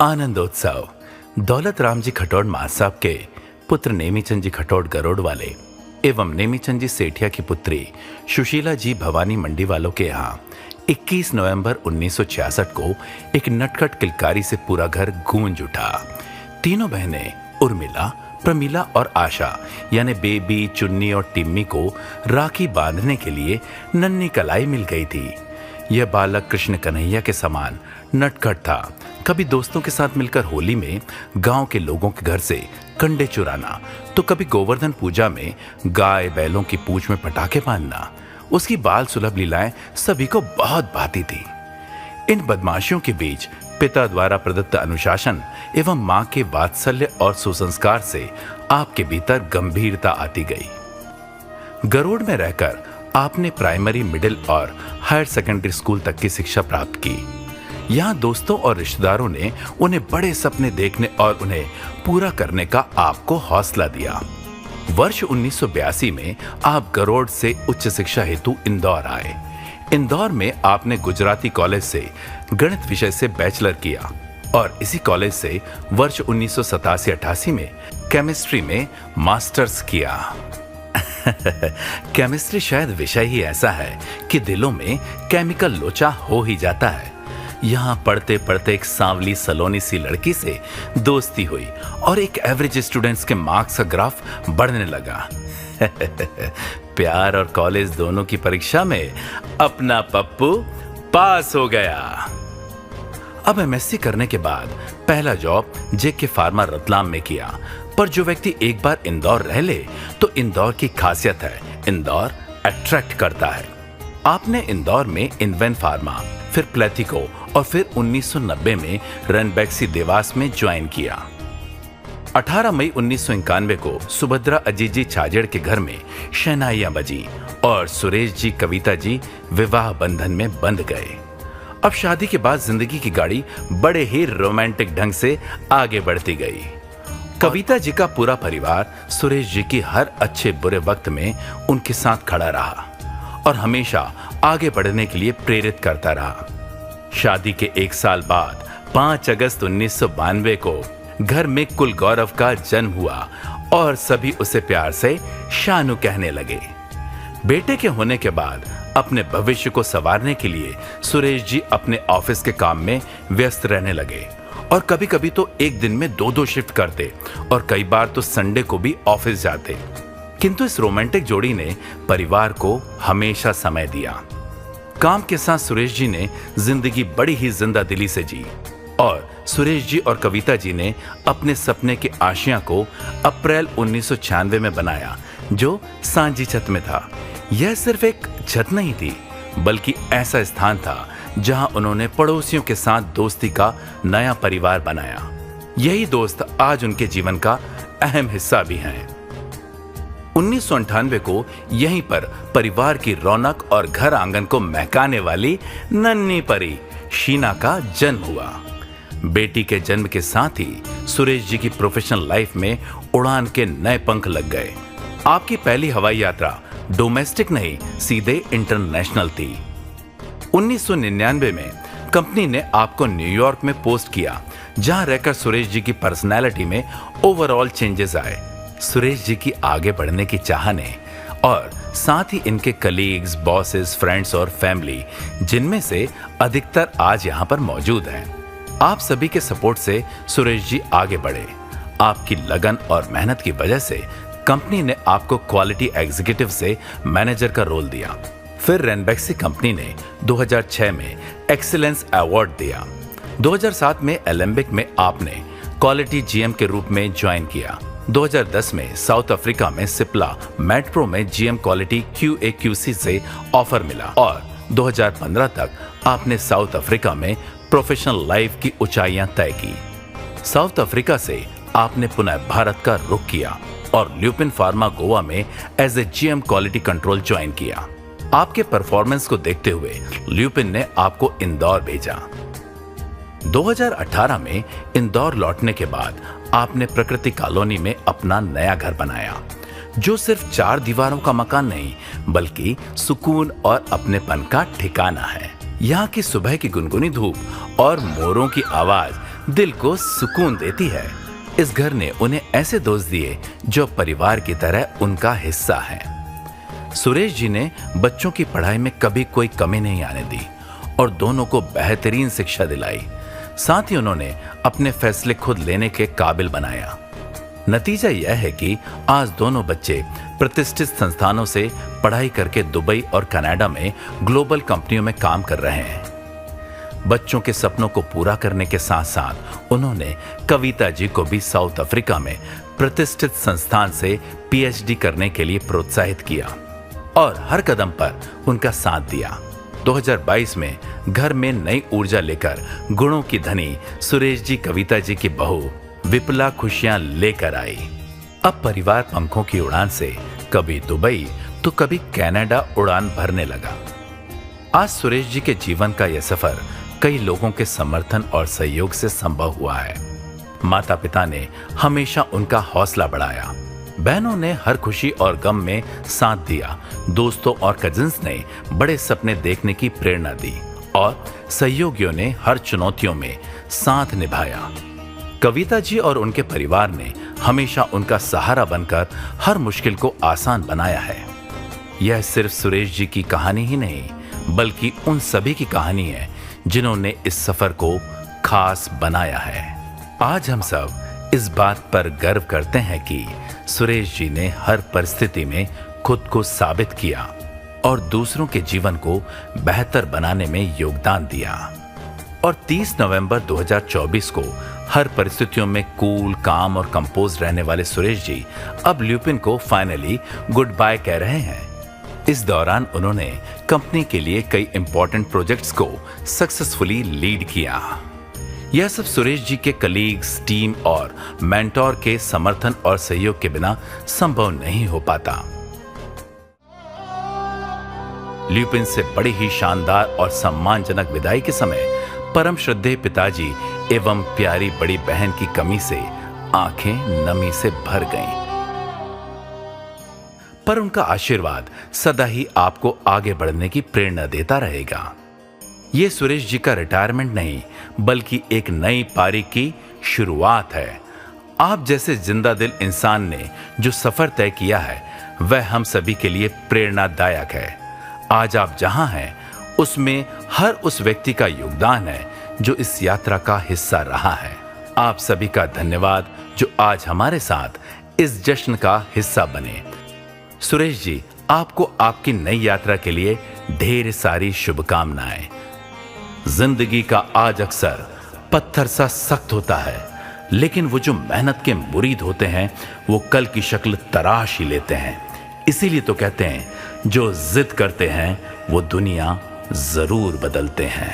आनंदोत्सव दौलत राम जी खटोड़ साहब के पुत्र नेमीचंद जी खटोड़ गरोड़ वाले एवं नेमीचंद जी सेठिया की पुत्री सुशीला जी भवानी मंडी वालों के यहाँ 21 नवंबर 1966 को एक नटखट किलकारी से पूरा घर गूंज उठा। तीनों बहनें उर्मिला, प्रमीला और आशा यानी बेबी, चुन्नी और टिम्मी को राखी बांधने के लिए नन्ही कलाई मिल गई थी। यह बालक कृष्ण कन्हैया के समान नटखट था। कभी दोस्तों के साथ मिलकर होली में गांव के लोगों के घर से कंडे चुराना, तो कभी गोवर्धन पूजा में गाय बैलों की पूंछ में पटाखे बांधना। उसकी बाल सुलभ लीलाएं सभी को बहुत भाती थी। इन बदमाशियों के बीच पिता द्वारा प्रदत्त अनुशासन एवं मां के वात्सल्य और सुसंस्कार से आपके भीतर गंभीरता आती गई। गरोड़ में रहकर आपने प्राइमरी, मिडिल और हायर सेकेंडरी स्कूल तक की शिक्षा प्राप्त की। यहाँ दोस्तों और रिश्तेदारों ने उन्हें बड़े सपने देखने और उन्हें पूरा करने का आपको हौसला दिया। वर्ष 1982 में आप गरोड़ से उच्च शिक्षा हेतु इंदौर आए। इंदौर में आपने गुजराती कॉलेज से गणित विषय से बैचलर किया और इसी कॉलेज से वर्ष 1987-88 में केमिस्ट्री में मास्टर्स किया। केमिस्ट्री शायद विषय ही ऐसा है कि दिलों में केमिकल लोचा हो ही जाता है। यहाँ पढ़ते पढ़ते एक सांवली सलोनी सी लड़की से दोस्ती हुई और एक एवरेज स्टूडेंट्स के मार्क्स का ग्राफ बढ़ने लगा। प्यार और कॉलेज दोनों की परीक्षा में अपना पप्पू पास हो गया। अब एमएससी करने के बाद पहला जॉब जेके फार्मा रतलाम में किया। पर जो व्यक्ति एक बार इंदौर रह ले तो इंदौर की खासियत है, इंदौर अट्रैक्ट करता है। आपने इंदौर में इन्वेन फार्मा, फिर प्लेथिको और फिर 1990 में रनबैक्सी देवास में ज्वाइन किया। 18 मई 1991 को सुभद्रा अजीत जी छाजेड़ के घर में शहनाइयां बजी और सुरेश जी, कविता जी विवाह बंधन में बंध गए। अब शादी के बाद जिंदगी की गाड़ी बड़े ही रोमांटिक ढंग से आगे बढ़ती गई। कविता जी का पूरा परिवार सुरेश जी की हर अच्छे बुरे वक्त में उनके साथ खड़ा रहा और हमेशा आगे बढ़ने के लिए प्रेरित करता रहा। शादी के 1 साल बाद 5 अगस्त 1992 को घर में कुल गौरव का जन्म हुआ और सभी उसे प्यार से शानू कहने लगे। बेटे के होने के बाद अपने भविष्य को संवारने के लिए सुरेश जी अपने ऑफिस के काम में व्यस्त रहने लगे और कभी कभी तो एक दिन में 2-2 शिफ्ट करते और कई बार तो संडे को भी ऑफिस जाते। किंतु इस रोमांटिक जोड़ी ने परिवार को हमेशा समय दिया। काम के साथ सुरेश जी ने जिंदगी बड़ी ही जिंदा दिली से जी और सुरेश जी और कविता जी ने अपने सपने के आशियां को अप्रैल 1996 में बनाया, जो सांझी छत में था। यह सिर्फ एक छत नहीं थी, बल्कि ऐसा स्थान था जहां उन्होंने पड़ोसियों के साथ दोस्ती का नया परिवार बनाया। यही दोस्त आज उनके जीवन का अहम हिस्सा भी हैं। 1998 को यहीं पर परिवार की रौनक और घर आंगन को महकाने वाली नन्ही परी शीना का जन्म हुआ। बेटी के जन्म के साथ ही सुरेश जी की प्रोफेशनल लाइफ में उड़ान के नए पंख लग गए। आपकी पहली हवाई यात्रा डोमेस्टिक नहीं, सीधे इंटरनेशनल थी। 1999 में कंपनी ने आपको न्यूयॉर्क में पोस्ट किया, जहां रहकर सुरेश जी की पर्सनैलिटी में ओवरऑल चेंजेस आए। सुरेश जी की आगे बढ़ने की चाह ने और साथ ही इनके कलीग्स, बॉसेस, फ्रेंड्स और फैमिली, जिनमें से अधिकतर आज यहां पर मौजूद हैं, आप सभी के सपोर्ट से सुरेश जी आगे बढ़े। आपकी लगन और मेहनत की वजह से कंपनी ने आपको क्वालिटी एग्जीक्यूटिव से मैनेजर का रोल दिया। फिर रनबैक्सी कंपनी ने 2006 में एक्सीलेंस अवार्ड दिया। 2007 में एलेम्बिक में आपने क्वालिटी जीएम के रूप में ज्वाइन किया। 2010 में साउथ अफ्रीका में सिप्ला मेट्रो में जीएम क्वालिटी QA/QC से ऑफर मिला और 2015 तक आपने साउथ अफ्रीका में प्रोफेशनल लाइफ की ऊंचाइयां तय की। साउथ अफ्रीका से आपने पुनः भारत का रुख किया और ल्यूपिन फार्मा गोवा में as a GM quality control join किया। आपके परफॉर्मेंस को देखते हुए ल्यूपिन ने आपको इंदौर भेजा। 2018 में इंदौर लौटने के बाद आपने प्रकृति कॉलोनी में अपना नया घर बनाया, जो सिर्फ 4 दीवारों का मकान नहीं, बल्कि सुकून और अपनेपन का ठिकाना है। यहाँ की सुबह की गुनगुनी धूप और मोरों की आवाज दिल को सुकून देती है। इस घर ने उन्हें ऐसे दोस्त दिए जो परिवार की तरह उनका हिस्सा हैं। सुरेश जी ने बच्चों की पढ़ाई में कभी कोई कमी नहीं आने दी और दोनों को बेहतरीन शिक्षा दिलाई। साथ ही उन्होंने अपने फैसले खुद लेने के काबिल बनाया। नतीजा यह है कि आज दोनों बच्चे प्रतिष्ठित संस्थानों से पढ़ाई करके दुबई और कनाडा में ग्लोबल कंपनियों में काम कर रहे हैं। बच्चों के सपनों को पूरा करने के साथ साथ उन्होंने कविता जी को भी साउथ अफ्रीका में प्रतिष्ठित संस्थान से पीएचडी करने के लिए प्रोत्साहित किया और हर कदम पर उनका साथ दिया। 2022 में घर में नई ऊर्जा लेकर गुणों की धनी सुरेश जी कविता जी की बहू विपुला खुशियां लेकर आई। अब परिवार पंखों की उड़ान से कभी दुबई तो कभी कनाडा उड़ान भरने लगा। आज सुरेश जी के जीवन का यह सफर कई लोगों के समर्थन और सहयोग से संभव हुआ है। माता पिता ने हमेशा उनका हौसला बढ़ाया, बहनों ने हर खुशी और गम में साथ दिया, दोस्तों और कजिन्स ने बड़े सपने देखने की प्रेरणा दी और सहयोगियों ने हर चुनौतियों में साथ निभाया। कविता जी और उनके परिवार ने हमेशा उनका सहारा बनकर हर मुश्किल को आसान बनाया है। यह सिर्फ सुरेश जी की कहानी ही नहीं बल्कि उन सभी की कहानी है जिन्होंने इस सफर को खास बनाया है। आज हम सब इस बात पर गर्व करते हैं कि सुरेश जी ने हर परिस्थिति में खुद को साबित किया और दूसरों के जीवन को बेहतर बनाने में योगदान दिया। और 30 नवंबर 2024 को हर परिस्थितियों में कूल, काम और कंपोज रहने वाले सुरेश जी अब ल्यूपिन को फाइनली गुड बाय कह रहे हैं। इस दौरान उन्होंने कंपनी के लिए कई इंपॉर्टेंट प्रोजेक्ट्स को सक्सेसफुली लीड किया। यह सब सुरेश जी के कलीग्स, टीम और मेंटोर के समर्थन और सहयोग के बिना संभव नहीं हो पाता। ल्यूपिन से बड़ी ही शानदार और सम्मानजनक विदाई के समय परम श्रद्धेय पिताजी एवं प्यारी बड़ी बहन की कमी से आंखें नमी से भर गईं। पर उनका आशीर्वाद सदा ही आपको आगे बढ़ने की प्रेरणा देता रहेगा। ये सुरेश जी का रिटायरमेंट नहीं बल्कि एक नई पारी की शुरुआत है। आप जैसे जिंदा दिल इंसान ने जो सफर तय किया है वह हम सभी के लिए प्रेरणादायक है। आज आप जहां हैं उसमें हर उस व्यक्ति का योगदान है जो इस यात्रा का हिस्सा रहा है। आप सभी का धन्यवाद जो आज हमारे साथ इस जश्न का हिस्सा बने। सुरेश जी, आपको आपकी नई यात्रा के लिए ढेर सारी शुभकामनाएं। जिंदगी का आज अक्सर पत्थर सा सख्त होता है, लेकिन वो जो मेहनत के मुरीद होते हैं वो कल की शक्ल तराश ही लेते हैं। इसीलिए तो कहते हैं जो जिद करते हैं वो दुनिया जरूर बदलते हैं।